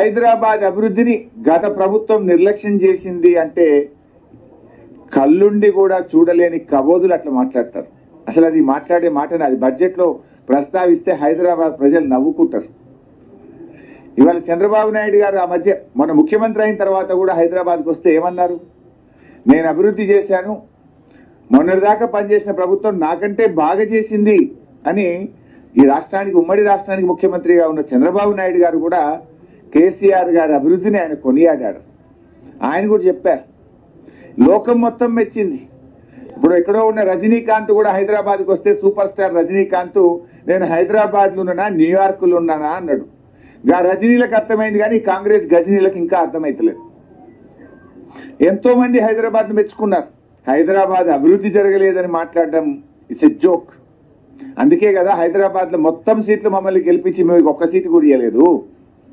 హైదరాబాద్ అభివృద్ధిని గత ప్రభుత్వం నిర్లక్ష్యం చేసింది అంటే కళ్ళుండి కూడా చూడలేని కబోదులు అట్లా మాట్లాడతారు. అసలు అది మాట్లాడే మాటని అది బడ్జెట్ లో ప్రస్తావిస్తే హైదరాబాద్ ప్రజలు నవ్వుకుంటారు. ఇవాళ చంద్రబాబు నాయుడు గారు ఆ మధ్య మన ముఖ్యమంత్రి అయిన తర్వాత కూడా హైదరాబాద్కి వస్తే ఏమన్నారు, నేను అభివృద్ధి చేశాను, మొన్నటిదాకా పనిచేసిన ప్రభుత్వం నాకంటే బాగా చేసింది అని ఈ రాష్ట్రానికి ఉమ్మడి రాష్ట్రానికి ముఖ్యమంత్రిగా ఉన్న చంద్రబాబు నాయుడు గారు కూడా కేసీఆర్ గారి అభివృద్ధిని ఆయన కొనియాడారు. ఆయన కూడా చెప్పారు, లోకం మొత్తం మెచ్చింది. ఇప్పుడు ఎక్కడో ఉన్న రజనీకాంత్ కూడా హైదరాబాద్కి వస్తే సూపర్ స్టార్ రజనీకాంత్ నేను హైదరాబాద్లో ఉన్నానా న్యూయార్క్లో ఉన్నానా అన్నాడు. రజనీలకు అర్థమైంది కానీ కాంగ్రెస్ గజనీలకు ఇంకా అర్థమైతలేదు. ఎంతో మంది హైదరాబాద్ మెచ్చుకున్నారు. హైదరాబాద్ అభివృద్ధి జరగలేదని మాట్లాడడం ఇట్స్ ఎ జోక్. అందుకే కదా హైదరాబాద్ లో మొత్తం సీట్లు మమ్మల్ని గెలిపించి మేము ఒక్క సీటు కూడా ఇవ్వలేదు.